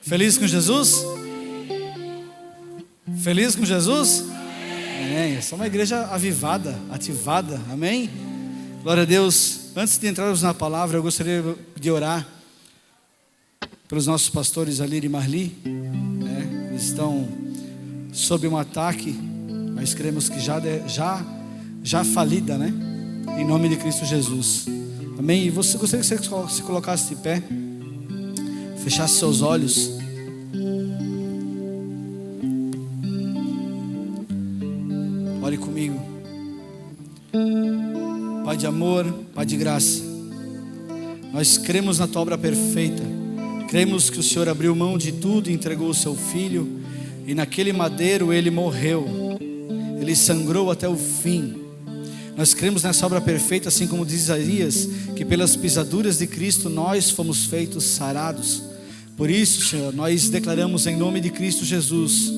Feliz com Jesus? Feliz com Jesus? Amém. Essa é uma igreja avivada, ativada. Amém? Glória a Deus. Antes de entrarmos na palavra, eu gostaria de orar pelos nossos pastores Alir e Marli. Eles estão sob um ataque, mas cremos que já falida, né? Em nome de Cristo Jesus. Amém? E você gostaria que você se colocasse de pé, fechasse seus olhos. Ore comigo. Pai de amor, Pai de graça, nós cremos na tua obra perfeita. Cremos que o Senhor abriu mão de tudo e entregou o seu Filho, e naquele madeiro ele morreu, ele sangrou até o fim. Nós cremos nessa obra perfeita, assim como diz Isaías, que pelas pisaduras de Cristo nós fomos feitos sarados. Por isso, Senhor, nós declaramos em nome de Cristo Jesus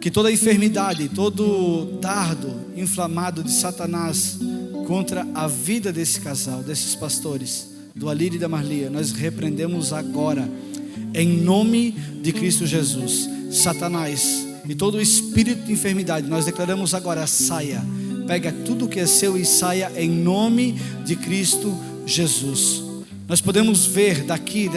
que toda enfermidade, todo dardo inflamado de Satanás contra a vida desse casal, desses pastores, do Alir e da Marlia, nós repreendemos agora, em nome de Cristo Jesus. Satanás e todo espírito de enfermidade, nós declaramos agora, saia. Pega tudo que é seu e saia em nome de Cristo Jesus. Nós podemos ver daqui,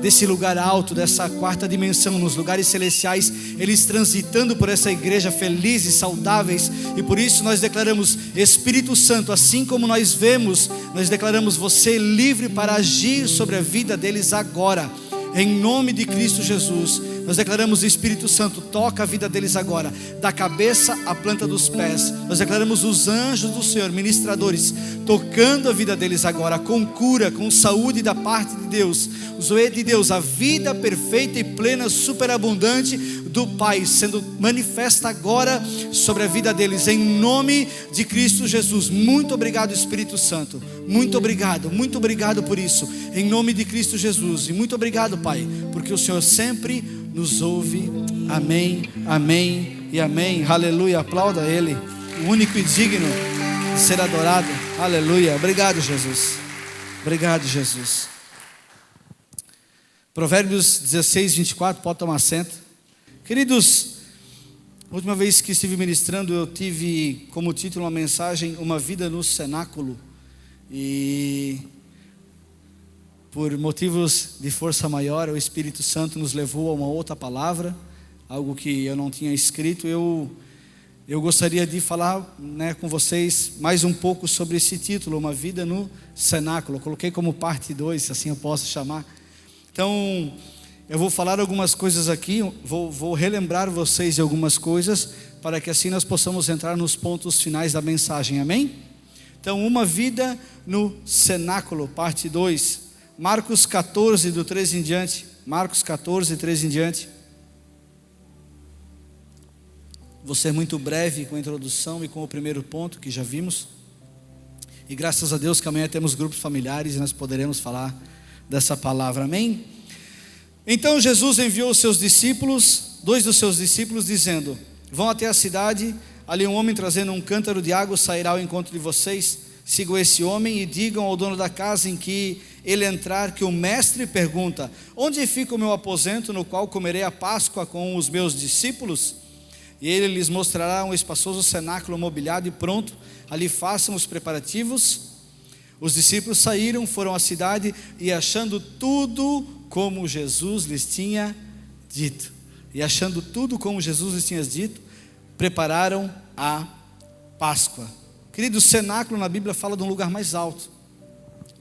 desse lugar alto, dessa quarta dimensão, nos lugares celestiais, eles transitando por essa igreja felizes, saudáveis. E por isso nós declaramos, Espírito Santo, assim como nós vemos, nós declaramos você livre para agir sobre a vida deles agora. Em nome de Cristo Jesus, nós declaramos, Espírito Santo, toca a vida deles agora, da cabeça à planta dos pés. Nós declaramos os anjos do Senhor, ministradores, tocando a vida deles agora, com cura, com saúde da parte de Deus. O Zoe de Deus, a vida perfeita e plena, superabundante do Pai, sendo manifesta agora sobre a vida deles, em nome de Cristo Jesus. Muito obrigado, Espírito Santo. Muito obrigado por isso, em nome de Cristo Jesus. E muito obrigado, Pai, porque o Senhor sempre nos ouve. Amém, amém e amém. Aleluia, aplauda Ele, o único e digno de ser adorado. Aleluia, obrigado Jesus. Obrigado Jesus. Provérbios 16, 24, pode tomar assento. Queridos, a última vez que estive ministrando, eu tive como título uma mensagem, uma vida no cenáculo. E por motivos de força maior, o Espírito Santo nos levou a uma outra palavra, algo que eu não tinha escrito. Eu gostaria de falar, com vocês mais um pouco sobre esse título, uma vida no cenáculo. Eu coloquei como parte 2, se assim eu posso chamar. Então, eu vou falar algumas coisas aqui, vou relembrar vocês de algumas coisas, para que assim nós possamos entrar nos pontos finais da mensagem, amém? Então, uma vida no cenáculo, parte 2, Marcos 14, do 13 em diante. Marcos 14, 13 em diante. Vou ser muito breve com a introdução e com o primeiro ponto que já vimos. E graças a Deus que amanhã temos grupos familiares e nós poderemos falar dessa palavra, amém? Então Jesus enviou os seus discípulos, 2 dos seus discípulos, dizendo: vão até a cidade, ali um homem trazendo um cântaro de água sairá ao encontro de vocês. Sigam esse homem e digam ao dono da casa em que ele entrar que o mestre pergunta: onde fica o meu aposento no qual comerei a Páscoa com os meus discípulos? E ele lhes mostrará um espaçoso cenáculo mobiliado e pronto, ali façam os preparativos. Os discípulos saíram, foram à cidade e achando tudo como Jesus lhes tinha dito. Prepararam a Páscoa. Querido, o cenáculo na Bíblia fala de um lugar mais alto.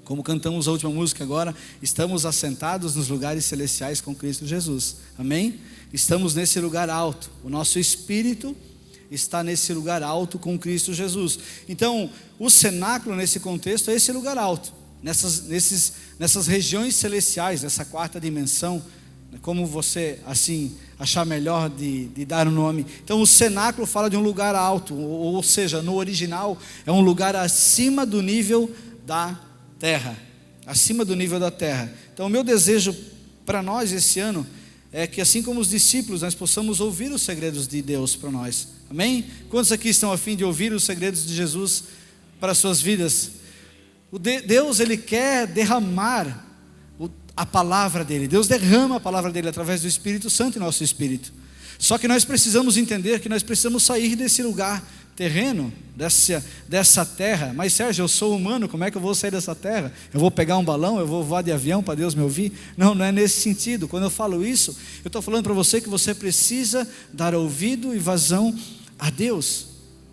Como cantamos a última música agora, estamos assentados nos lugares celestiais com Cristo Jesus. Amém? Estamos nesse lugar alto. O nosso espírito está nesse lugar alto com Cristo Jesus. Então, o cenáculo nesse contexto é esse lugar alto. Nessas regiões celestiais, nessa quarta dimensão, como você assim achar melhor de dar o nome. Então o cenáculo fala de um lugar alto, ou seja, no original é um lugar acima do nível da terra, acima do nível da terra. Então o meu desejo para nós esse ano é que, assim como os discípulos, nós possamos ouvir os segredos de Deus para nós, amém? Quantos aqui estão a fim de ouvir os segredos de Jesus para as suas vidas? Deus, Ele quer derramar a palavra dele. Deus derrama a palavra dele através do Espírito Santo em nosso espírito. Só que nós precisamos entender que nós precisamos sair desse lugar terreno, dessa terra. Mas Sérgio, eu sou humano, como é que eu vou sair dessa terra? Eu vou pegar um balão, eu vou voar de avião para Deus me ouvir? Não, não é nesse sentido. Quando eu falo isso, eu estou falando para você que você precisa dar ouvido e vazão a Deus.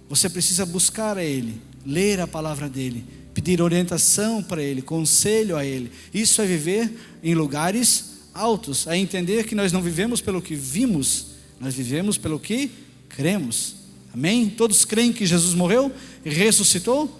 Você precisa buscar a Ele, ler a palavra dEle, pedir orientação para Ele, conselho a Ele. Isso é viver em lugares altos, é entender que nós não vivemos pelo que vimos, nós vivemos pelo que cremos. Amém? Todos creem que Jesus morreu e ressuscitou?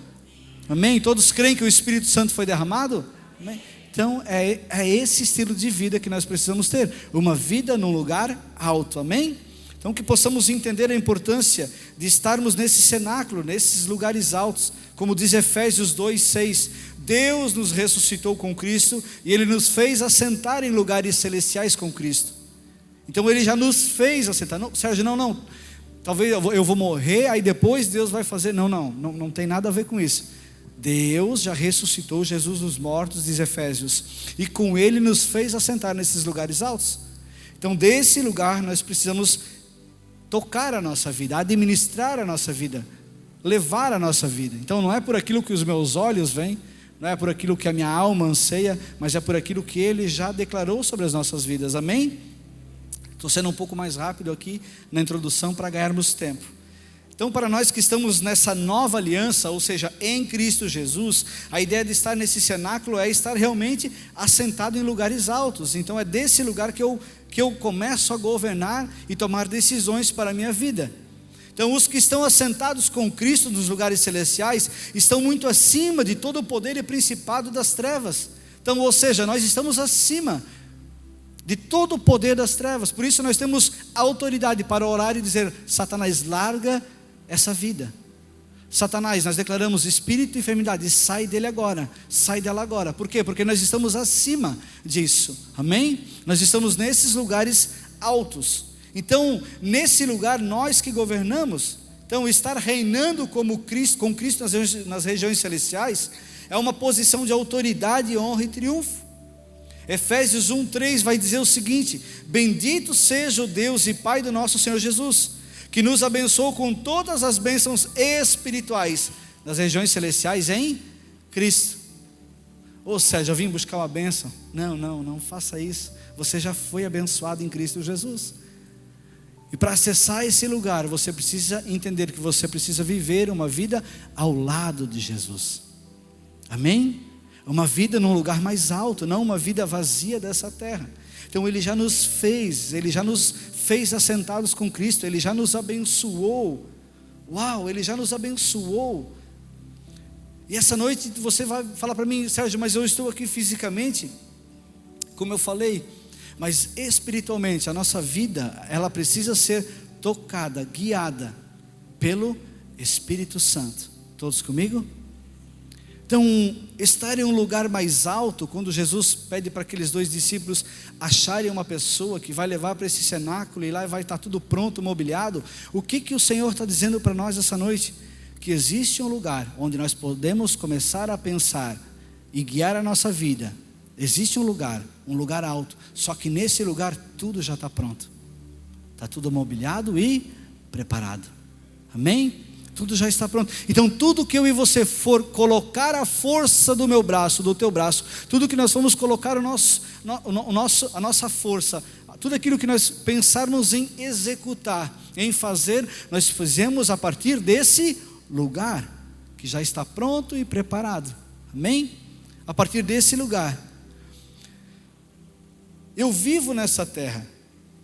Amém? Todos creem que o Espírito Santo foi derramado? Amém? Então é esse estilo de vida que nós precisamos ter, uma vida num lugar alto. Amém? Então que possamos entender a importância de estarmos nesse cenáculo, nesses lugares altos, como diz Efésios 2:6, Deus nos ressuscitou com Cristo e Ele nos fez assentar em lugares celestiais com Cristo. Então Ele já nos fez assentar. Não, Sérgio, não, talvez eu vou morrer, aí depois Deus vai fazer. Não tem nada a ver com isso. Deus já ressuscitou Jesus dos mortos, diz Efésios, e com Ele nos fez assentar nesses lugares altos. Então desse lugar nós precisamos tocar a nossa vida, administrar a nossa vida, levar a nossa vida. Então não é por aquilo que os meus olhos veem, não é por aquilo que a minha alma anseia, mas é por aquilo que Ele já declarou sobre as nossas vidas. Amém? Estou sendo um pouco mais rápido aqui na introdução para ganharmos tempo. Então, para nós que estamos nessa nova aliança, ou seja, em Cristo Jesus, a ideia de estar nesse cenáculo é estar realmente assentado em lugares altos. Então é desse lugar que eu começo a governar e tomar decisões para a minha vida. Então os que estão assentados com Cristo nos lugares celestiais estão muito acima de todo o poder e principado das trevas. Então, ou seja, nós estamos acima de todo o poder das trevas. Por isso nós temos autoridade para orar e dizer: Satanás, larga essa vida. Satanás, nós declaramos espírito de enfermidade, sai dele agora, sai dela agora. Por quê? Porque nós estamos acima disso. Amém? Nós estamos nesses lugares altos. Então, nesse lugar, nós que governamos, então estar reinando como Cristo, com Cristo nas regiões celestiais, é uma posição de autoridade, honra e triunfo. Efésios 1:3 vai dizer o seguinte: bendito seja o Deus e Pai do nosso Senhor Jesus, que nos abençoou com todas as bênçãos espirituais nas regiões celestiais em Cristo. Ou seja, eu vim buscar uma bênção. Não faça isso. Você já foi abençoado em Cristo Jesus. E para acessar esse lugar, você precisa entender que você precisa viver uma vida ao lado de Jesus. Amém? Uma vida num lugar mais alto, não uma vida vazia dessa terra. Então Ele já nos fez assentados com Cristo, Ele já nos abençoou. Uau, Ele já nos abençoou. E essa noite você vai falar para mim: Sérgio, mas eu estou aqui fisicamente, como eu falei, mas espiritualmente a nossa vida, ela precisa ser tocada, guiada pelo Espírito Santo. Todos comigo? Então, estar em um lugar mais alto, quando Jesus pede para aqueles 2 discípulos acharem uma pessoa que vai levar para esse cenáculo e lá vai estar tudo pronto, mobiliado, o que o Senhor está dizendo para nós essa noite? Que existe um lugar onde nós podemos começar a pensar e guiar a nossa vida. Existe um lugar alto, só que nesse lugar tudo já está pronto, está tudo mobiliado e preparado. Amém? Tudo já está pronto. Então tudo que eu e você for colocar a força do meu braço, do teu braço, tudo que nós formos colocar a nossa força, tudo aquilo que nós pensarmos em executar, em fazer, nós fazemos a partir desse lugar que já está pronto e preparado. Amém? A partir desse lugar. Eu vivo nessa terra,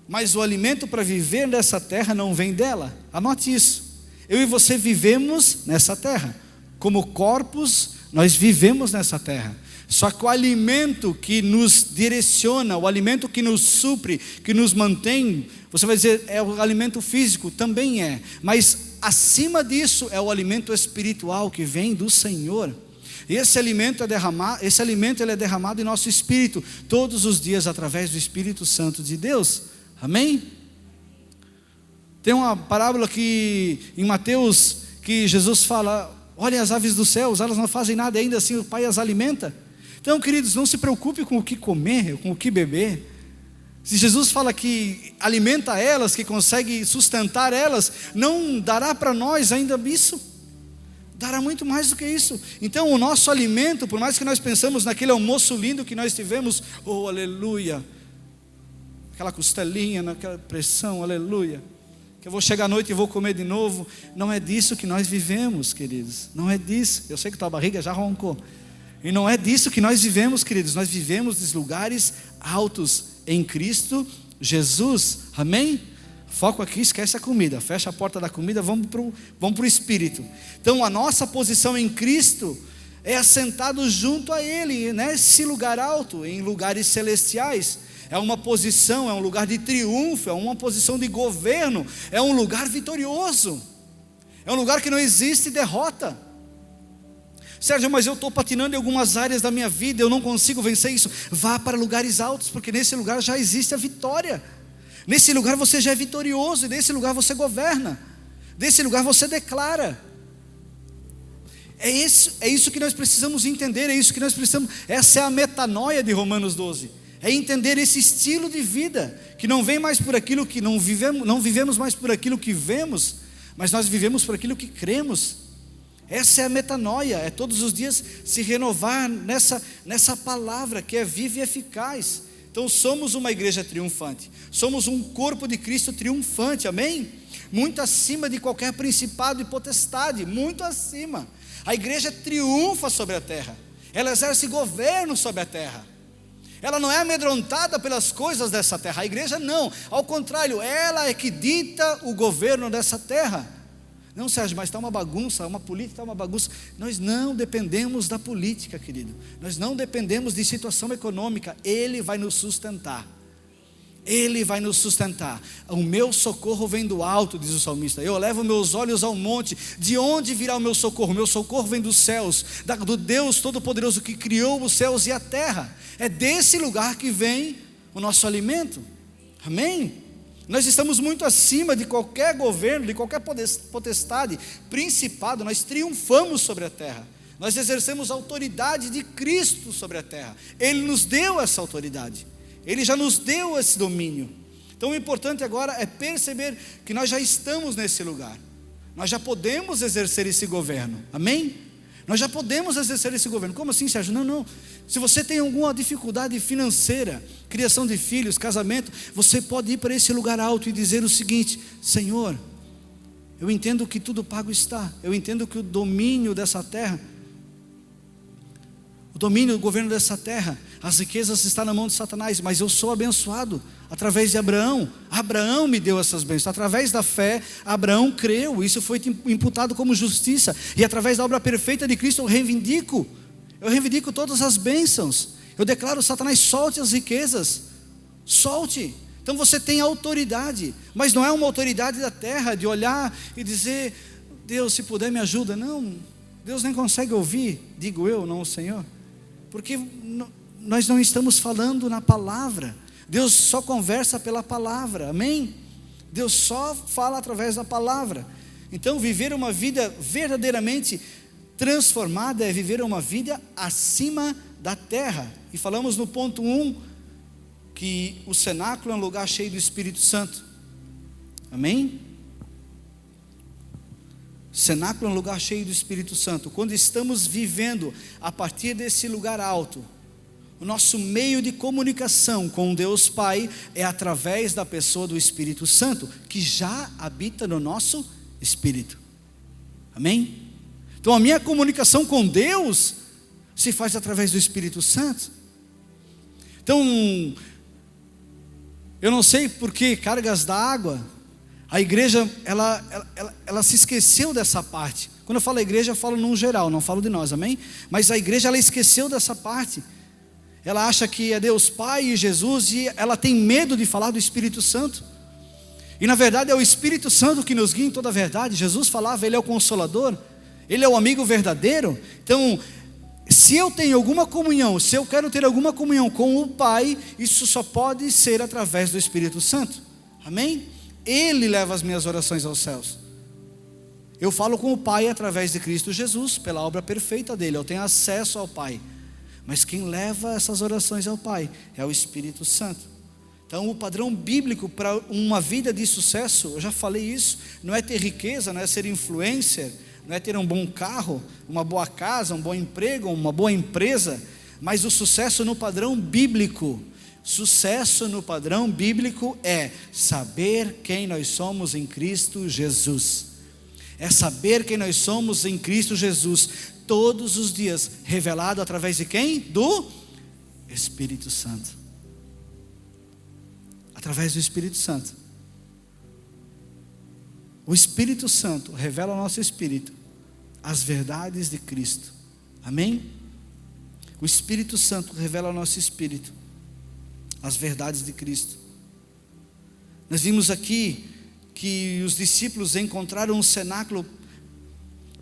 mas o alimento para viver nessa terra não vem dela. Anote isso. Eu e você vivemos nessa terra, como corpos nós vivemos nessa terra, só que o alimento que nos direciona, o alimento que nos supre, que nos mantém, você vai dizer, é o alimento físico, também é, mas acima disso é o alimento espiritual que vem do Senhor. Esse alimento ele é derramado em nosso espírito, todos os dias através do Espírito Santo de Deus. Amém? Tem uma parábola que em Mateus, que Jesus fala: olhem as aves dos céus, elas não fazem nada, ainda assim o Pai as alimenta. Então, queridos, não se preocupe com o que comer, com o que beber. Se Jesus fala que alimenta elas, que consegue sustentar elas, não dará para nós ainda isso? Dará muito mais do que isso. Então o nosso alimento, por mais que nós pensamos naquele almoço lindo que nós tivemos, oh aleluia, aquela costelinha, naquela pressão, aleluia, que eu vou chegar à noite e vou comer de novo, não é disso que nós vivemos, queridos, não é disso. Eu sei que tua barriga já roncou, e não é disso que nós vivemos, queridos. Nós vivemos nos lugares altos em Cristo Jesus, amém? Foco aqui, esquece a comida, fecha a porta da comida, vamos para o Espírito. Então a nossa posição em Cristo é assentado junto a Ele, nesse lugar alto, em lugares celestiais. É uma posição, é um lugar de triunfo, é uma posição de governo, é um lugar vitorioso, é um lugar que não existe derrota. Sérgio, mas eu estou patinando em algumas áreas da minha vida, eu não consigo vencer isso. Vá para lugares altos, porque nesse lugar já existe a vitória. Nesse lugar você já é vitorioso, e nesse lugar você governa, nesse lugar você declara. É isso que nós precisamos entender, é isso que nós precisamos. Essa é a metanoia de Romanos 12. É entender esse estilo de vida, que não vem mais por aquilo que não vivemos mais por aquilo que vemos, mas nós vivemos por aquilo que cremos. Essa é a metanoia, é todos os dias se renovar nessa palavra que é viva e eficaz. Então somos uma igreja triunfante, somos um corpo de Cristo triunfante, amém? Muito acima de qualquer principado e potestade, muito acima. A igreja triunfa sobre a terra, ela exerce governo sobre a terra, ela não é amedrontada pelas coisas dessa terra. A igreja não, ao contrário, ela é que dita o governo dessa terra. Não, Sérgio, mas está uma bagunça, uma política está uma bagunça. Nós não dependemos da política, querido. Nós não dependemos de situação econômica. Ele vai nos sustentar. Ele vai nos sustentar. O meu socorro vem do alto, diz o salmista. Eu levo meus olhos ao monte. De onde virá o meu socorro? Meu socorro vem dos céus, do Deus Todo-Poderoso que criou os céus e a terra. É desse lugar que vem o nosso alimento. Amém? Nós estamos muito acima de qualquer governo, de qualquer potestade, principado. Nós triunfamos sobre a terra. Nós exercemos a autoridade de Cristo sobre a terra. Ele nos deu essa autoridade. Ele já nos deu esse domínio. Então o importante agora é perceber que nós já estamos nesse lugar. Nós já podemos exercer esse governo. Amém? Nós já podemos exercer esse governo. Como assim, Sérgio? Não. Se você tem alguma dificuldade financeira, criação de filhos, casamento, você pode ir para esse lugar alto e dizer o seguinte: Senhor, eu entendo que tudo pago está. Eu entendo que o domínio dessa terra, o governo dessa terra, as riquezas estão na mão de Satanás, mas eu sou abençoado através de Abraão. Abraão me deu essas bênçãos. Através da fé, Abraão creu, isso foi imputado como justiça, e através da obra perfeita de Cristo eu reivindico todas as bênçãos. Eu declaro: Satanás, solte as riquezas, solte. Então você tem autoridade, mas não é uma autoridade da terra, de olhar e dizer: Deus, se puder me ajuda. Não, Deus nem consegue ouvir, digo eu, não o Senhor, porque nós não estamos falando na palavra. Deus só conversa pela palavra, amém? Deus só fala através da palavra. Então viver uma vida verdadeiramente transformada é viver uma vida acima da terra. E falamos no ponto 1 que o cenáculo é um lugar cheio do Espírito Santo, amém? Cenáculo é um lugar cheio do Espírito Santo. Quando estamos vivendo a partir desse lugar alto, o nosso meio de comunicação com Deus Pai é através da pessoa do Espírito Santo, que já habita no nosso espírito, amém? Então a minha comunicação com Deus se faz através do Espírito Santo. Então, eu não sei por que cargas d'água, a igreja, ela se esqueceu dessa parte. Quando eu falo igreja, eu falo num geral, não falo de nós, amém? Mas a igreja, ela esqueceu dessa parte. Ela acha que é Deus Pai e Jesus, e ela tem medo de falar do Espírito Santo. E na verdade é o Espírito Santo que nos guia em toda a verdade. Jesus falava, Ele é o Consolador, Ele é o amigo verdadeiro. Então, se eu tenho alguma comunhão, se eu quero ter alguma comunhão com o Pai, isso só pode ser através do Espírito Santo, amém? Ele leva as minhas orações aos céus. Eu falo com o Pai através de Cristo Jesus, pela obra perfeita dele, eu tenho acesso ao Pai. Mas quem leva essas orações ao Pai é o Espírito Santo. Então o padrão bíblico para uma vida de sucesso, eu já falei isso, não é ter riqueza, não é ser influencer, não é ter um bom carro, uma boa casa, um bom emprego, uma boa empresa, mas o sucesso no padrão bíblico. Sucesso no padrão bíblico é saber quem nós somos em Cristo Jesus. É saber quem nós somos em Cristo Jesus, todos os dias, revelado através de quem? Do Espírito Santo. Através do Espírito Santo. O Espírito Santo revela ao nosso espírito as verdades de Cristo. Amém? O Espírito Santo revela ao nosso espírito as verdades de Cristo. Nós vimos aqui que os discípulos encontraram um cenáculo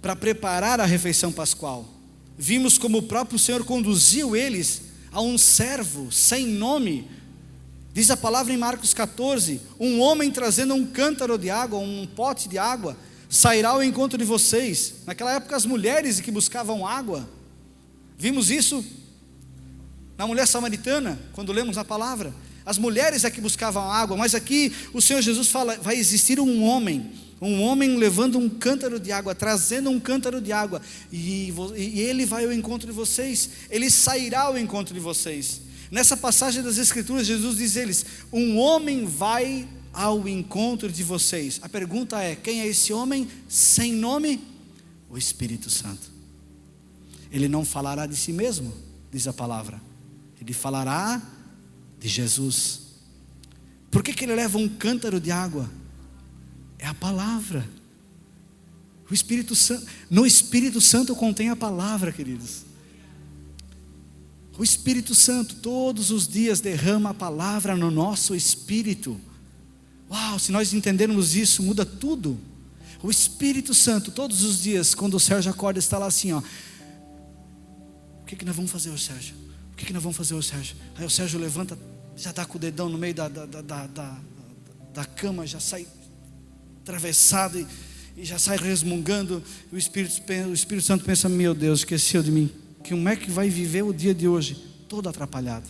para preparar a refeição pascual. Vimos como o próprio Senhor conduziu eles a um servo sem nome. Diz a palavra em Marcos 14: um homem trazendo um cântaro de água, um pote de água, sairá ao encontro de vocês. Naquela época as mulheres que buscavam água. Vimos isso na mulher samaritana, quando lemos a palavra. As mulheres é que buscavam água, mas aqui o Senhor Jesus fala, vai existir um homem levando um cântaro de água, trazendo um cântaro de água, e ele vai ao encontro de vocês, ele sairá ao encontro de vocês. Nessa passagem das Escrituras, Jesus diz a eles: um homem vai ao encontro de vocês. A pergunta é: quem é esse homem sem nome? O Espírito Santo. Ele não falará de si mesmo, diz a palavra, ele falará de Jesus. Por que ele leva um cântaro de água? É a palavra. O Espírito Santo, no Espírito Santo contém a palavra, queridos. O Espírito Santo todos os dias derrama a palavra no nosso espírito. Uau, se nós entendermos isso, muda tudo. O Espírito Santo todos os dias, quando o Sérgio acorda, está lá assim, ó. O que nós vamos fazer hoje, Sérgio? O que nós vamos fazer hoje, Sérgio? Aí o Sérgio levanta, já está com o dedão no meio da cama, já sai atravessado e já sai resmungando. O Espírito Santo pensa: meu Deus, esqueceu de mim. Como é que vai viver o dia de hoje? Todo atrapalhado.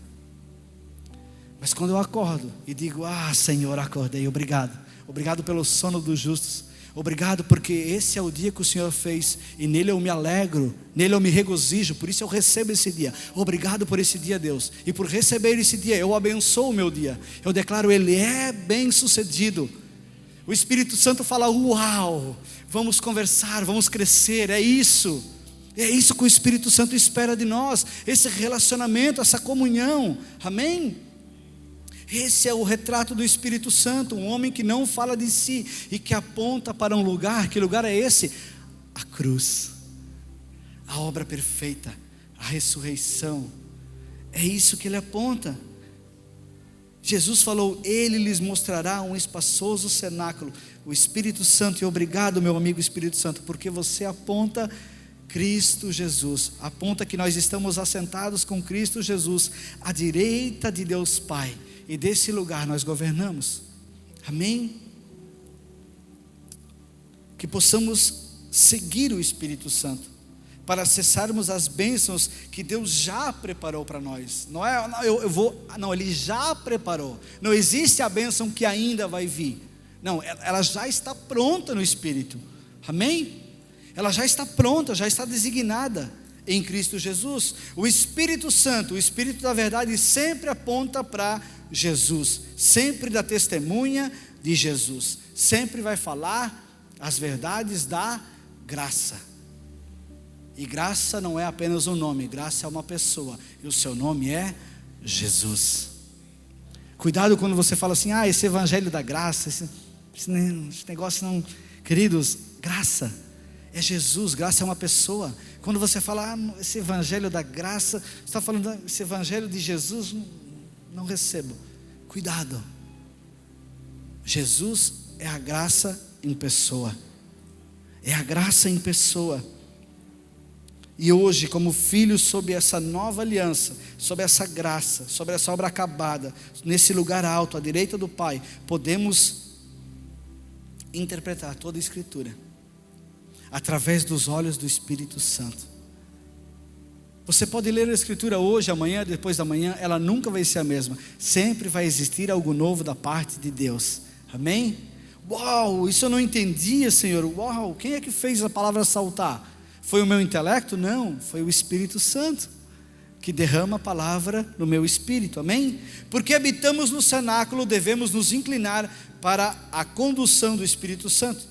Mas quando eu acordo e digo: ah, Senhor, acordei, obrigado. Obrigado pelo sono dos justos. Obrigado porque esse é o dia que o Senhor fez, e nele eu me alegro, nele eu me regozijo, por isso eu recebo esse dia. Obrigado por esse dia, Deus. E por receber esse dia, eu abençoo o meu dia. Eu declaro: ele é bem sucedido. O Espírito Santo fala: uau, vamos conversar, vamos crescer. É isso que o Espírito Santo espera de nós, esse relacionamento, essa comunhão. Amém? Esse é o retrato do Espírito Santo, um homem que não fala de si e que aponta para um lugar. Que lugar é esse? A cruz, a obra perfeita, a ressurreição. É isso que ele aponta. Jesus falou: ele lhes mostrará um espaçoso cenáculo. O Espírito Santo, e obrigado, meu amigo Espírito Santo, porque você aponta Cristo Jesus, aponta que nós estamos assentados com Cristo Jesus à direita de Deus Pai, e desse lugar nós governamos. Amém? Que possamos seguir o Espírito Santo para acessarmos as bênçãos que Deus já preparou para nós. Não é, não, Ele já preparou. Não existe a bênção que ainda vai vir. Não, ela já está pronta no Espírito. Amém? Ela já está pronta, já está designada em Cristo Jesus. O Espírito Santo, o Espírito da verdade, sempre aponta para Jesus, sempre dá testemunha de Jesus, sempre vai falar as verdades da graça. E graça não é apenas um nome, graça é uma pessoa, e o seu nome é Jesus. Cuidado quando você fala assim: ah, esse evangelho da graça, esse negócio não. Queridos, graça é Jesus, graça é uma pessoa. Quando você fala: ah, esse evangelho da graça, você está falando esse evangelho de Jesus, não recebo. Cuidado. Jesus é a graça em pessoa. É a graça em pessoa. E hoje, como filhos sob essa nova aliança, sob essa graça, sob essa obra acabada, nesse lugar alto, à direita do Pai, podemos interpretar toda a Escritura através dos olhos do Espírito Santo. Você pode ler a Escritura hoje, amanhã, depois da manhã, ela nunca vai ser a mesma. Sempre vai existir algo novo da parte de Deus. Amém? Uau, isso eu não entendia, Senhor. Uau, quem é que fez a palavra saltar? Foi o meu intelecto? Não, foi o Espírito Santo que derrama a palavra no meu espírito. Amém? Porque habitamos no cenáculo, devemos nos inclinar para a condução do Espírito Santo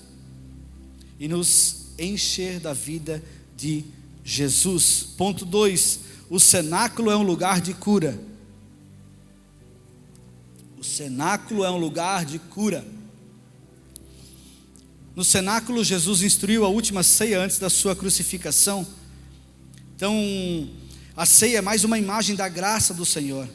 e nos encher da vida de Jesus. Ponto 2, o cenáculo é um lugar de cura. O cenáculo é um lugar de cura. No cenáculo, Jesus instruiu a última ceia antes da sua crucificação. Então, a ceia é mais uma imagem da graça do Senhor.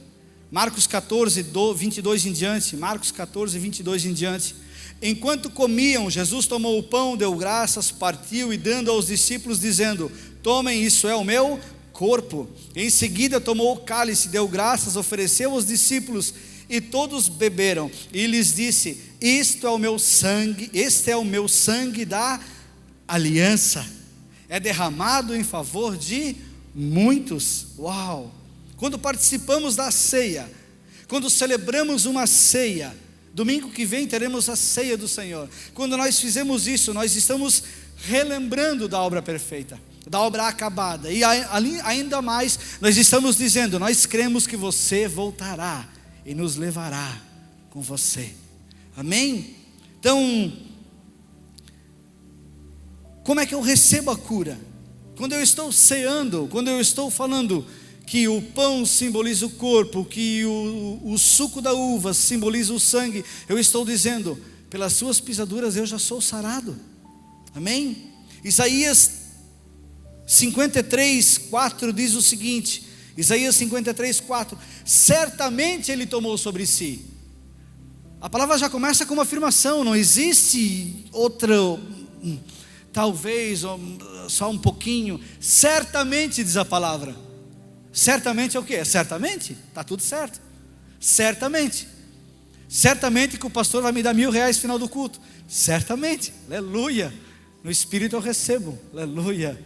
Marcos 14, 22 em diante. Marcos 14, 22 em diante. Enquanto comiam, Jesus tomou o pão, deu graças, partiu e dando aos discípulos, dizendo: tomem, isso é o meu corpo. Em seguida tomou o cálice, deu graças, ofereceu aos discípulos e todos beberam. E lhes disse: isto é o meu sangue, este é o meu sangue da aliança. É derramado em favor de muitos. Uau! Quando participamos da ceia, quando celebramos uma ceia, domingo que vem teremos a ceia do Senhor. Quando nós fizemos isso, nós estamos relembrando da obra perfeita, da obra acabada. E ainda mais, nós estamos dizendo: nós cremos que você voltará e nos levará com você. Amém? Então, como é que eu recebo a cura? Quando eu estou ceando, quando eu estou falando que o pão simboliza o corpo, que o suco da uva simboliza o sangue, eu estou dizendo: pelas suas pisaduras eu já sou sarado. Amém? Isaías 53, 4 diz o seguinte, Isaías 53, 4: certamente Ele tomou sobre si. A palavra já começa com uma afirmação, não existe outra, talvez, só um pouquinho. Certamente, diz a palavra. Certamente é o que? Certamente, está tudo certo. Certamente. Certamente que o pastor vai me dar R$1.000 no final do culto. Certamente, aleluia. No Espírito eu recebo, aleluia.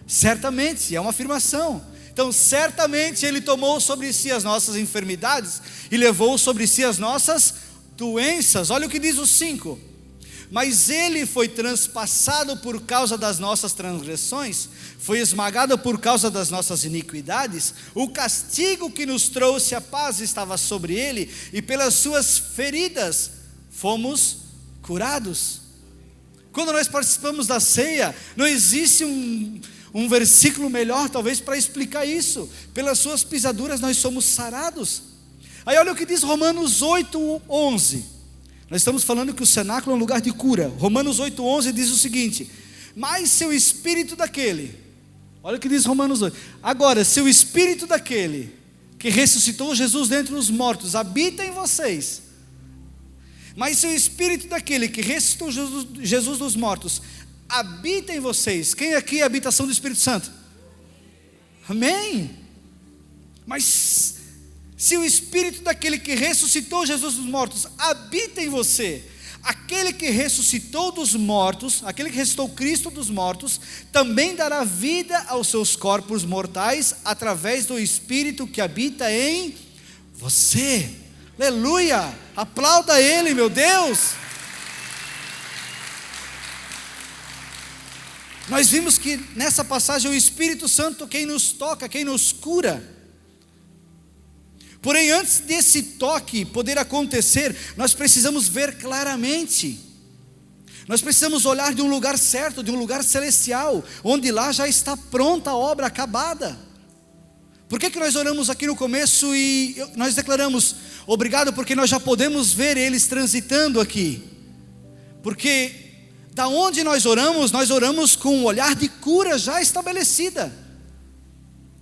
Certamente, é uma afirmação. Então, certamente Ele tomou sobre si as nossas enfermidades e levou sobre si as nossas doenças. Olha o que diz o 5: mas Ele foi transpassado por causa das nossas transgressões, foi esmagado por causa das nossas iniquidades. O castigo que nos trouxe a paz estava sobre Ele, e pelas suas feridas fomos curados. Quando nós participamos da ceia, não existe um versículo melhor talvez para explicar isso. Pelas suas pisaduras nós somos sarados. Aí olha o que diz Romanos 8:11. Nós estamos falando que o cenáculo é um lugar de cura. Romanos 8:11 diz o seguinte: mas se o espírito daquele, olha o que diz Romanos 8: agora, se o espírito daquele que ressuscitou Jesus dentre os mortos habita em vocês, mas se o espírito daquele que ressuscitou Jesus dos mortos habita em vocês, quem aqui é a habitação do Espírito Santo? Amém? Mas se o espírito daquele que ressuscitou Jesus dos mortos habita em você, aquele que ressuscitou dos mortos, aquele que ressuscitou Cristo dos mortos, também dará vida aos seus corpos mortais, através do Espírito que habita em você. Aleluia, aplauda Ele, meu Deus. Nós vimos que nessa passagem o Espírito Santo quem nos toca, quem nos cura. Porém, antes desse toque poder acontecer, nós precisamos ver claramente. Nós precisamos olhar de um lugar certo, de um lugar celestial, onde lá já está pronta a obra acabada. Por que nós oramos aqui no começo e nós declaramos obrigado, porque nós já podemos ver eles transitando aqui? Porque da onde nós oramos com um olhar de cura já estabelecida.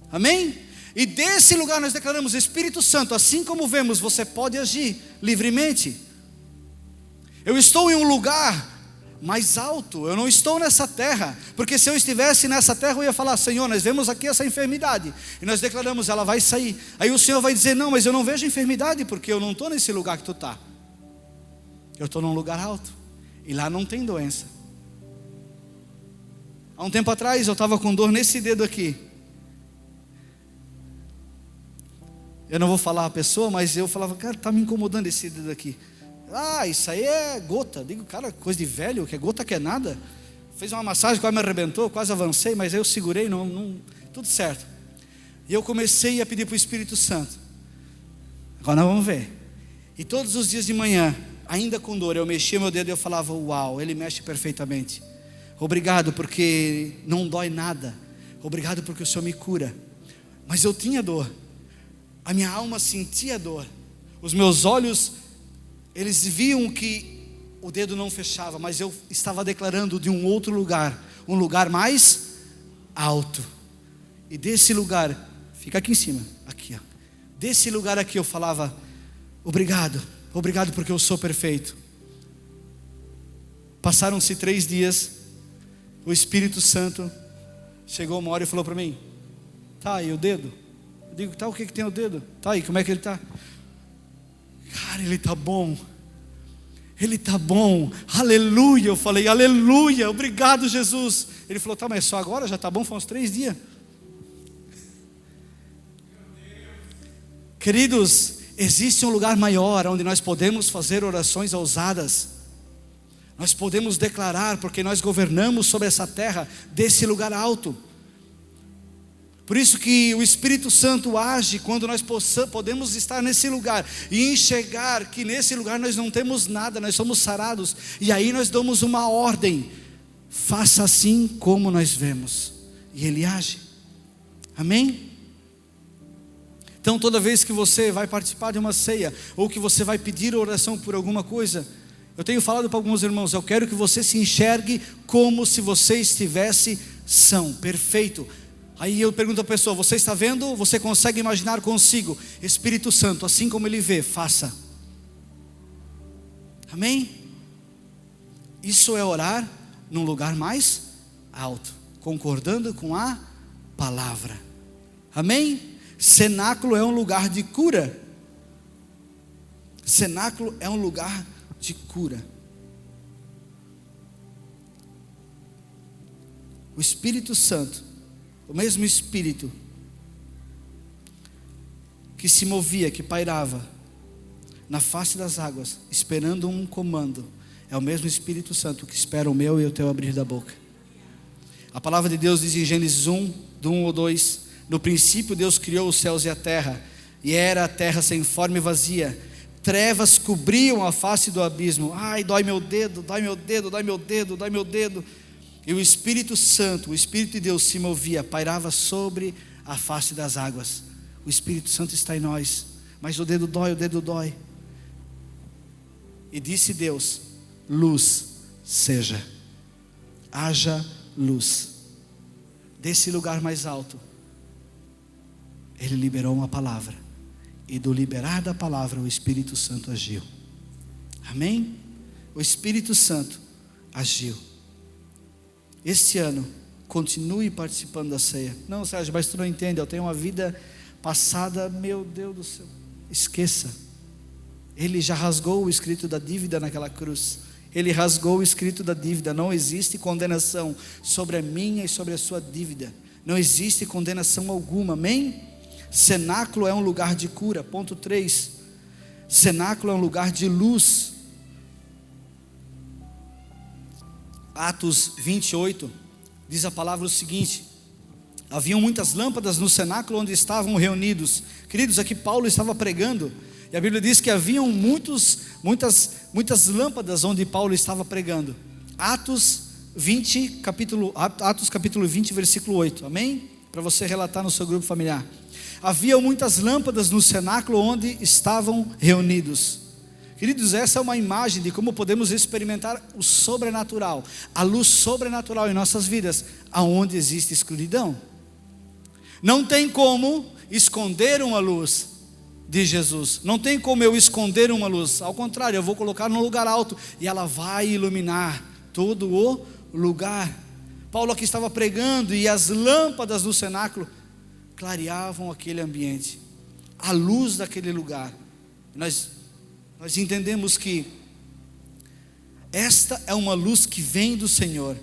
Amém? E desse lugar nós declaramos: Espírito Santo, assim como vemos, você pode agir livremente. Eu estou em um lugar mais alto, eu não estou nessa terra, porque se eu estivesse nessa terra eu ia falar: Senhor, nós vemos aqui essa enfermidade, e nós declaramos, ela vai sair. Aí o Senhor vai dizer: não, mas eu não vejo enfermidade, porque eu não estou nesse lugar que tu está. Eu estou num lugar alto, e lá não tem doença. Há um tempo atrás eu estava com dor nesse dedo aqui, Eu não vou falar a pessoa, mas eu falava, cara, está me incomodando esse dedo aqui. Ah, isso aí é gota. Digo, cara, coisa de velho, que é gota que é nada. Fez uma massagem, quase me arrebentou, quase avancei, mas aí eu segurei, tudo certo. E eu comecei a pedir para o Espírito Santo. Agora nós vamos ver. E todos os dias de manhã, ainda com dor, eu mexia meu dedo e eu falava, uau, ele mexe perfeitamente. Obrigado porque não dói nada. Obrigado porque o Senhor me cura. Mas eu tinha dor. A minha alma sentia dor. Os meus olhos, eles viam que o dedo não fechava, mas eu estava declarando de um outro lugar, um lugar mais alto. E desse lugar, fica aqui em cima, aqui, ó. Desse lugar aqui eu falava, obrigado porque eu sou perfeito. Passaram-se 3 dias, o Espírito Santo chegou uma hora e falou para mim, tá aí o dedo? Eu digo, tá, o que tem o dedo? Tá aí, como é que ele está? Cara, ele está bom. Ele está bom, aleluia. Eu falei, aleluia, obrigado Jesus. Ele falou, tá, mas só agora? Já está bom, foi uns 3 dias. Queridos, existe um lugar maior onde nós podemos fazer orações ousadas. Nós podemos declarar, porque nós governamos sobre essa terra, desse lugar alto. Por isso que o Espírito Santo age quando nós podemos estar nesse lugar e enxergar que nesse lugar nós não temos nada, nós somos sarados. E aí nós damos uma ordem, faça assim como nós vemos, e Ele age. Amém? Então toda vez que você vai participar de uma ceia, ou que você vai pedir oração por alguma coisa, eu tenho falado para alguns irmãos, eu quero que você se enxergue como se você estivesse são, perfeito. Aí eu pergunto à pessoa, você está vendo? Você consegue imaginar consigo? Espírito Santo, assim como Ele vê, faça. Amém? Isso é orar num lugar mais alto, concordando com a palavra. Amém? Cenáculo é um lugar de cura. Cenáculo é um lugar de cura. O Espírito Santo, o mesmo Espírito que se movia, que pairava na face das águas, esperando um comando, é o mesmo Espírito Santo que espera o meu e o teu abrir da boca. A palavra de Deus diz em Gênesis 1, do 1 ou 2, no princípio Deus criou os céus e a terra, e era a terra sem forma e vazia, trevas cobriam a face do abismo. Ai, dói meu dedo, dói meu dedo, dói meu dedo, dói meu dedo. E o Espírito Santo, o Espírito de Deus se movia, pairava sobre a face das águas. O Espírito Santo está em nós, mas o dedo dói, o dedo dói. E disse Deus, luz seja, haja luz. Desse lugar mais alto, Ele liberou uma palavra, e do liberar da palavra o Espírito Santo agiu. Amém? O Espírito Santo agiu. Este ano, continue participando da ceia. Não, Sérgio, mas tu não entende, eu tenho uma vida passada, meu Deus do céu. Esqueça. Ele já rasgou o escrito da dívida naquela cruz. Ele rasgou o escrito da dívida. Não existe condenação sobre a minha e sobre a sua dívida. Não existe condenação alguma, amém? Cenáculo é um lugar de cura. Ponto 3. Cenáculo é um lugar de luz. Atos 28, diz a palavra o seguinte: haviam muitas lâmpadas no cenáculo onde estavam reunidos. Queridos, aqui Paulo estava pregando, e a Bíblia diz que haviam muitas lâmpadas onde Paulo estava pregando. Atos capítulo 20, versículo 8, amém? Para você relatar no seu grupo familiar. Havia muitas lâmpadas no cenáculo onde estavam reunidos. Queridos, essa é uma imagem de como podemos experimentar o sobrenatural, a luz sobrenatural em nossas vidas, aonde existe escuridão. Não tem como esconder uma luz de Jesus, não tem como eu esconder uma luz, ao contrário, eu vou colocar num lugar alto e ela vai iluminar todo o lugar. Paulo aqui estava pregando e as lâmpadas do cenáculo clareavam aquele ambiente, a luz daquele lugar. Nós entendemos que esta é uma luz que vem do Senhor,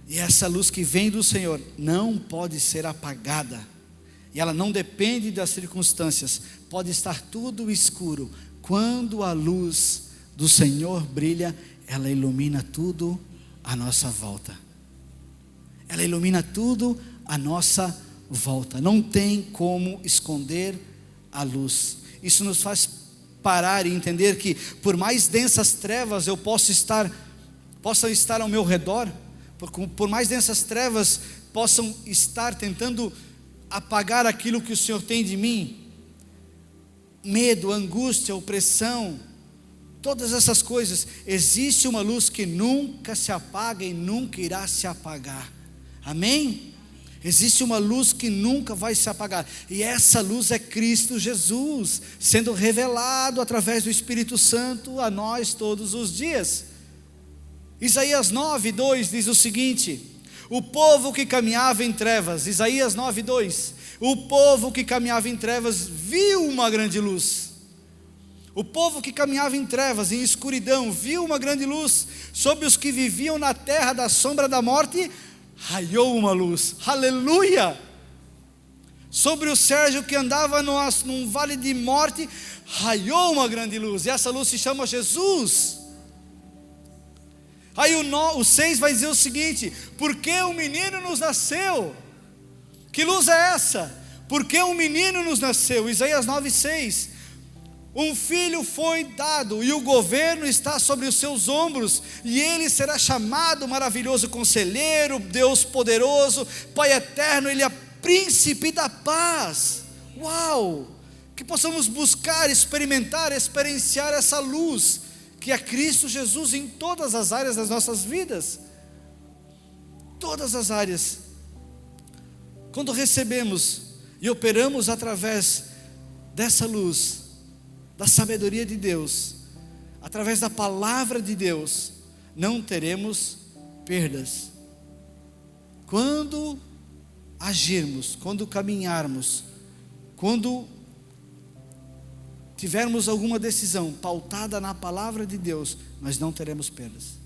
e essa luz que vem do Senhor não pode ser apagada, e ela não depende das circunstâncias. Pode estar tudo escuro, quando a luz do Senhor brilha, ela ilumina tudo à nossa volta. Ela ilumina tudo à nossa volta. Não tem como esconder a luz. Isso nos faz parar e entender que por mais densas trevas eu possam estar ao meu redor, por mais densas trevas possam estar tentando apagar aquilo que o Senhor tem de mim, medo, angústia, opressão, todas essas coisas, existe uma luz que nunca se apaga e nunca irá se apagar. Amém? Existe uma luz que nunca vai se apagar, e essa luz é Cristo Jesus, sendo revelado através do Espírito Santo a nós todos os dias. Isaías 9:2 diz o seguinte: o povo que caminhava em trevas, Isaías 9:2, o povo que caminhava em trevas viu uma grande luz. O povo que caminhava em trevas, em escuridão, viu uma grande luz. Sobre os que viviam na terra da sombra da morte, raiou uma luz. Aleluia! Sobre o Sérgio que andava num vale de morte, raiou uma grande luz, e essa luz se chama Jesus. Aí o 6 vai dizer o seguinte: porque um menino nos nasceu. Que luz é essa? Porque um menino nos nasceu. Isaías 9:6. Um filho foi dado, e o governo está sobre os seus ombros, e ele será chamado Maravilhoso Conselheiro, Deus Poderoso, Pai Eterno, Ele é Príncipe da Paz. Uau! Que possamos buscar, experimentar, experienciar essa luz, que é Cristo Jesus, em todas as áreas das nossas vidas. Todas as áreas. Quando recebemos e operamos através dessa luz, da sabedoria de Deus, através da palavra de Deus, não teremos perdas. Quando agirmos, quando caminharmos, quando tivermos alguma decisão pautada na palavra de Deus, nós não teremos perdas.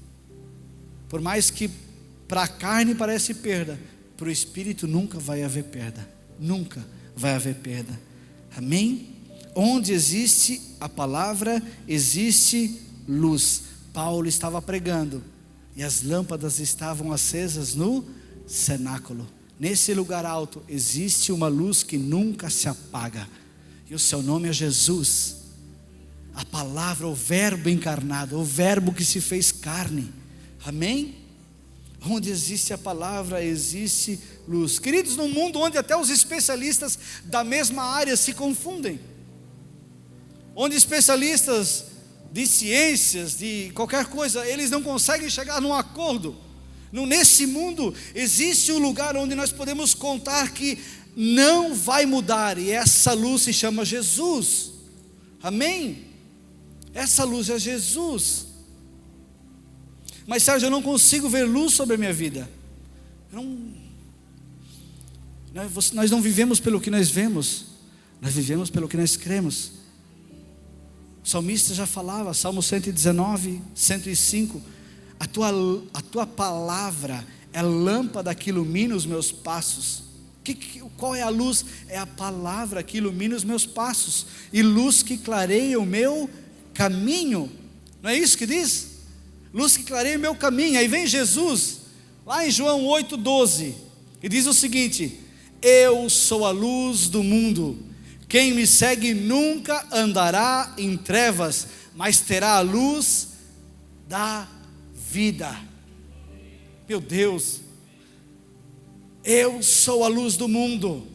Por mais que para a carne parece perda, para o Espírito nunca vai haver perda. Nunca vai haver perda. Amém? Onde existe a palavra, existe luz. Paulo estava pregando, e as lâmpadas estavam acesas no cenáculo. Nesse lugar alto existe uma luz que nunca se apaga, e o seu nome é Jesus. A palavra, o verbo encarnado, o verbo que se fez carne. Amém? Onde existe a palavra, existe luz. Queridos, num mundo onde até os especialistas da mesma área se confundem, onde especialistas de ciências, de qualquer coisa, eles não conseguem chegar num acordo. Nesse mundo existe um lugar onde nós podemos contar que não vai mudar, e essa luz se chama Jesus. Amém? Essa luz é Jesus. Mas Sérgio, eu não consigo ver luz sobre a minha vida. Nós não vivemos pelo que nós vemos, nós vivemos pelo que nós cremos. O salmista já falava, Salmo 119, 105, a tua palavra é lâmpada que ilumina os meus passos. Qual é a luz? É a palavra que ilumina os meus passos, e luz que clareia o meu caminho. Não é isso que diz? Luz que clareia o meu caminho. Aí vem Jesus, lá em João 8:12, e diz o seguinte: eu sou a luz do mundo. Quem me segue nunca andará em trevas, mas terá a luz da vida. Meu Deus, eu sou a luz do mundo.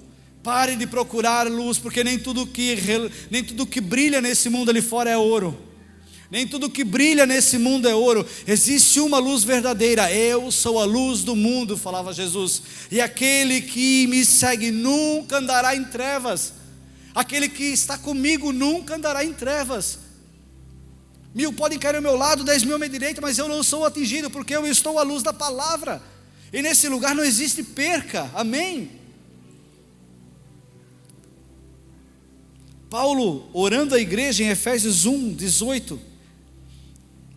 Pare de procurar luz, porque nem tudo que brilha nesse mundo ali fora é ouro. Nem tudo que brilha nesse mundo é ouro. Existe uma luz verdadeira. Eu sou a luz do mundo, falava Jesus. E aquele que me segue nunca andará em trevas. Aquele que está comigo nunca andará em trevas. 1000 podem cair ao meu lado, 10.000 à minha direita, mas eu não sou atingido, porque eu estou à luz da palavra. E nesse lugar não existe perca. Amém? Paulo, orando à igreja em Efésios 1:18.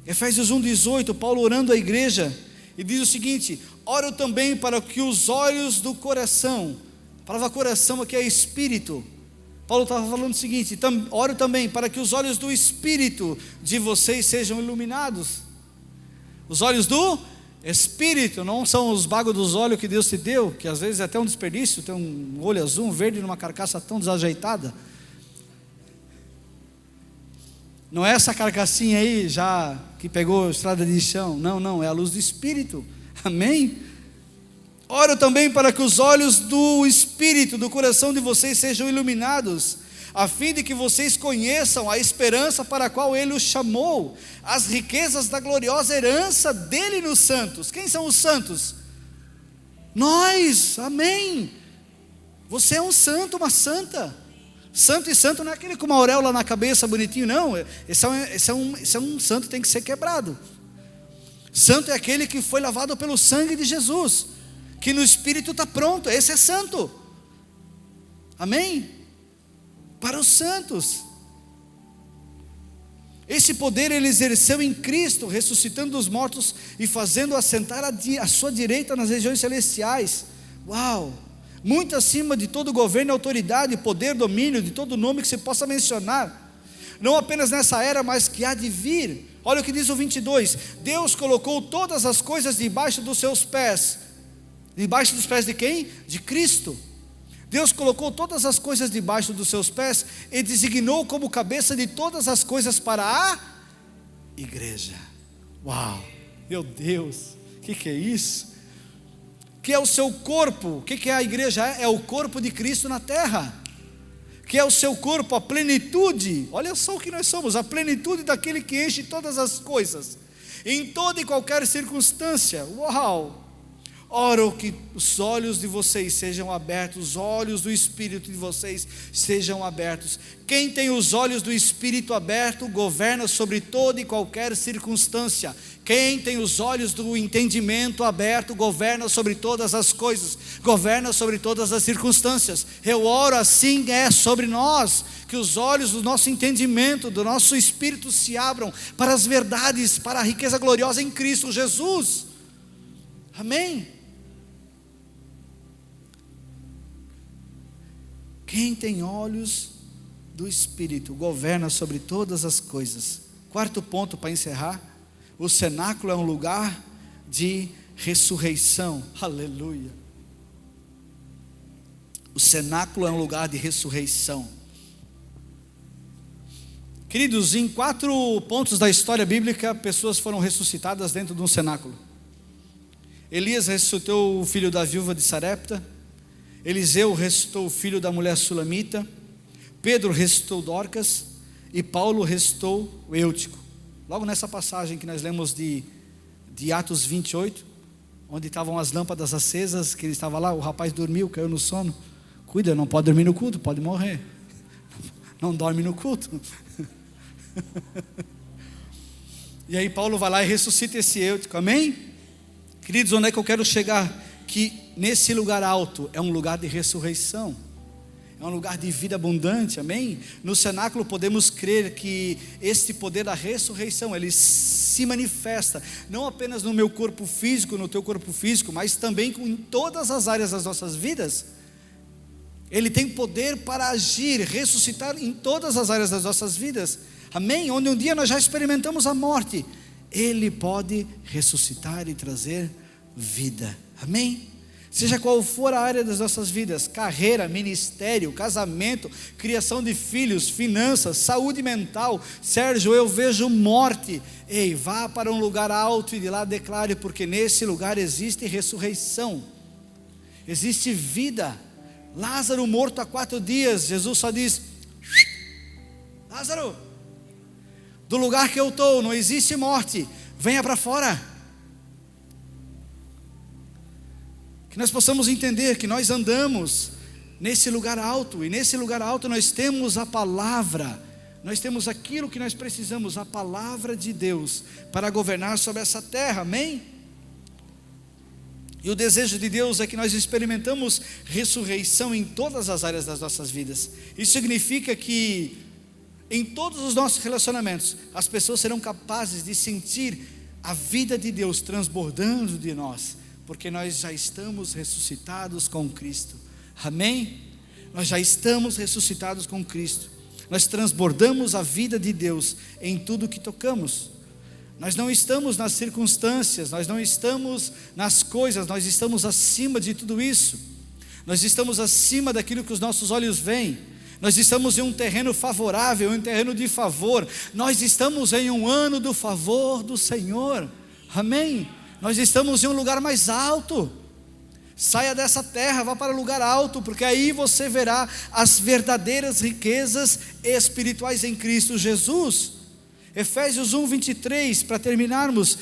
Efésios 1:18, Paulo orando à igreja, e diz o seguinte: oro também para que os olhos do coração A palavra coração aqui é espírito. Paulo estava falando o seguinte: oro também para que os olhos do espírito de vocês sejam iluminados. Os olhos do espírito, não são os bagos dos olhos que Deus te deu, que às vezes é até um desperdício, tem um olho azul, um verde numa carcaça tão desajeitada. Não é essa carcassinha aí já que pegou estrada de chão, não, é a luz do espírito, amém? Oro também para que os olhos do espírito, do coração de vocês sejam iluminados, a fim de que vocês conheçam a esperança para a qual Ele os chamou, as riquezas da gloriosa herança dEle nos santos. Quem são os santos? Nós, amém. Você é um santo, uma santa. Santo e santo não é aquele com uma auréola na cabeça bonitinho, não. Esse é um santo que tem que ser quebrado. Santo é aquele que foi lavado pelo sangue de Jesus, que no espírito está pronto. Esse é santo, amém? Para os santos. Esse poder Ele exerceu em Cristo, ressuscitando os mortos e fazendo assentar à sua direita nas regiões celestiais. Uau! Muito acima de todo governo, autoridade, poder, domínio, de todo nome que se possa mencionar, não apenas nessa era, mas que há de vir. Olha o que diz o 22: Deus colocou todas as coisas debaixo dos seus pés. Debaixo dos pés de quem? De Cristo. Deus colocou todas as coisas debaixo dos seus pés e designou como cabeça de todas as coisas para a igreja. Uau, meu Deus, o que é isso? Que é o seu corpo. O que é a igreja? É o corpo de Cristo na terra. Que é o seu corpo, a plenitude. Olha só o que nós somos, a plenitude daquele que enche todas as coisas, em toda e qualquer circunstância. Uau! Oro que os olhos de vocês sejam abertos, os olhos do Espírito de vocês sejam abertos. Quem tem os olhos do Espírito aberto, governa sobre toda e qualquer circunstância. Quem tem os olhos do entendimento aberto, governa sobre todas as coisas, governa sobre todas as circunstâncias. Eu oro assim é sobre nós, que os olhos do nosso entendimento, do nosso espírito se abram para as verdades, para a riqueza gloriosa em Cristo Jesus, amém? Quem tem olhos do Espírito governa sobre todas as coisas. Quarto ponto para encerrar: o cenáculo é um lugar de ressurreição. Aleluia. O cenáculo é um lugar de ressurreição. Queridos, em 4 pontos da história bíblica, pessoas foram ressuscitadas dentro de um cenáculo. Elias ressuscitou o filho da viúva de Sarepta. Eliseu ressuscitou o filho da mulher sulamita. Pedro ressuscitou Dorcas. E Paulo ressuscitou o Eutico. Logo nessa passagem que nós lemos de Atos 28, onde estavam as lâmpadas acesas, que ele estava lá, o rapaz dormiu, caiu no sono. Cuida, não pode dormir no culto, pode morrer. Não dorme no culto. E aí Paulo vai lá e ressuscita esse Eutico, amém? Queridos, onde é que eu quero chegar? Que nesse lugar alto é um lugar de ressurreição, é um lugar de vida abundante, amém? No cenáculo podemos crer que este poder da ressurreição, ele se manifesta, não apenas no meu corpo físico, no teu corpo físico, mas também em todas as áreas das nossas vidas. Ele tem poder para agir, ressuscitar em todas as áreas das nossas vidas, amém? Onde um dia nós já experimentamos a morte, Ele pode ressuscitar e trazer vida, amém? Seja qual for a área das nossas vidas, carreira, ministério, casamento, criação de filhos, finanças, saúde mental. Sérgio, eu vejo morte. Ei, vá para um lugar alto e de lá declare, porque nesse lugar existe ressurreição, existe vida. Lázaro morto há 4 dias, Jesus só diz: Lázaro, do lugar que eu estou não existe morte, venha para fora. Que nós possamos entender que nós andamos nesse lugar alto, e nesse lugar alto nós temos a palavra, nós temos aquilo que nós precisamos, a palavra de Deus, para governar sobre essa terra, amém? E o desejo de Deus é que nós experimentamos ressurreição em todas as áreas das nossas vidas. Isso significa que em todos os nossos relacionamentos, as pessoas serão capazes de sentir a vida de Deus transbordando de nós, porque nós já estamos ressuscitados com Cristo, Amém? Nós já estamos ressuscitados com Cristo. Nós transbordamos a vida de Deus em tudo que tocamos. Nós não estamos nas circunstâncias, nós não estamos nas coisas, nós estamos acima de tudo isso. Nós estamos acima daquilo que os nossos olhos veem. Nós estamos em um terreno favorável, um terreno de favor. Nós estamos em um ano do favor do Senhor. Amém? Nós estamos em um lugar mais alto. Saia dessa terra, vá para um lugar alto, porque aí você verá as verdadeiras riquezas espirituais em Cristo Jesus. Efésios 1:23, para terminarmos.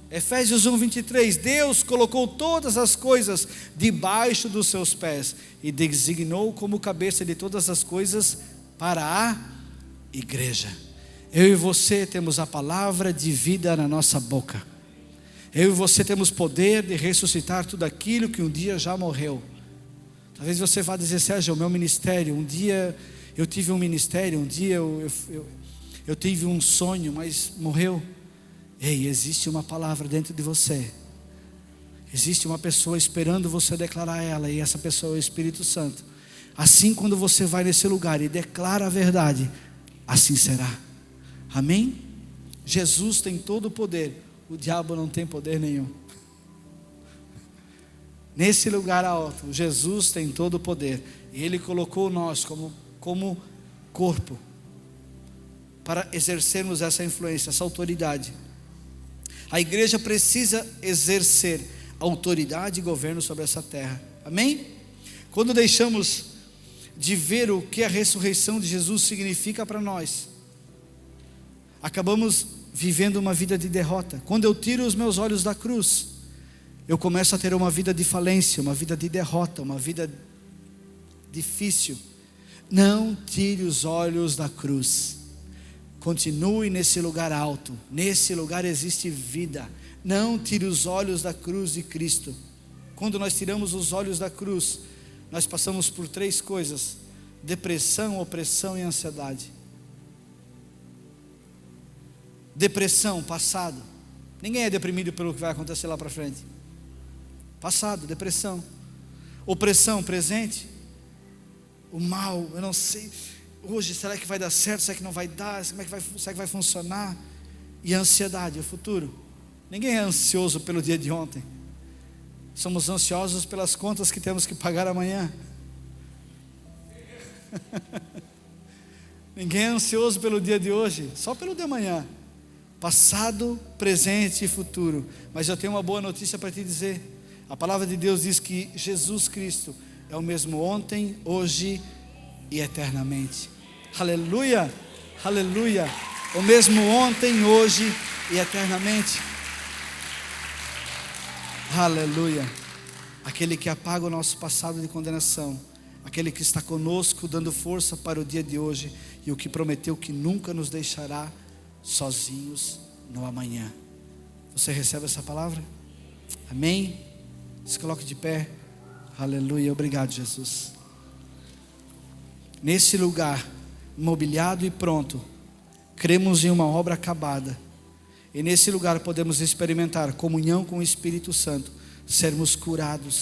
Efésios 1:23, Deus colocou todas as coisas debaixo dos seus pés e designou como cabeça de todas as coisas para a igreja. Eu e você temos a palavra de vida na nossa boca. Eu e você temos poder de ressuscitar tudo aquilo que um dia já morreu. Talvez você vá dizer: Sérgio, o meu ministério, um dia eu tive um ministério, um dia eu tive um sonho, mas morreu. Ei, existe uma palavra dentro de você. Existe uma pessoa esperando você declarar ela, e essa pessoa é o Espírito Santo. Assim, quando você vai nesse lugar e declara a verdade, assim será. Amém? Jesus tem todo o poder, o diabo não tem poder nenhum. Nesse lugar alto, Jesus tem todo o poder, e Ele colocou nós como corpo, para exercermos essa influência, essa autoridade. A igreja precisa exercer autoridade e governo sobre essa terra. Amém? Quando deixamos de ver o que a ressurreição de Jesus significa para nós, acabamos vivendo uma vida de derrota. Quando eu tiro os meus olhos da cruz, eu começo a ter uma vida de falência, uma vida de derrota, uma vida difícil. Não tire os olhos da cruz. Continue nesse lugar alto. Nesse lugar existe vida. Não tire os olhos da cruz de Cristo. Quando nós tiramos os olhos da cruz, nós passamos por 3 coisas: depressão, opressão e ansiedade. Depressão, passado. Ninguém é deprimido pelo que vai acontecer lá para frente. Passado, depressão. Opressão, presente. O mal, eu não sei. Hoje, será que vai dar certo? Será que não vai dar? Será que vai funcionar? E a ansiedade, o futuro. Ninguém é ansioso pelo dia de ontem. Somos ansiosos pelas contas que temos que pagar amanhã. Ninguém é ansioso pelo dia de hoje, só pelo de amanhã. Passado, presente e futuro. Mas eu tenho uma boa notícia para te dizer. A palavra de Deus diz que Jesus Cristo é o mesmo ontem, hoje e eternamente. Aleluia, aleluia. O mesmo ontem, hoje e eternamente. Aleluia. Aquele que apaga o nosso passado de condenação, aquele que está conosco dando força para o dia de hoje, e o que prometeu que nunca nos deixará sozinhos no amanhã. Você recebe essa palavra? Amém? Se coloque de pé. Aleluia, obrigado, Jesus. Nesse lugar, mobiliado e pronto, cremos em uma obra acabada, e nesse lugar podemos experimentar comunhão com o Espírito Santo, sermos curados,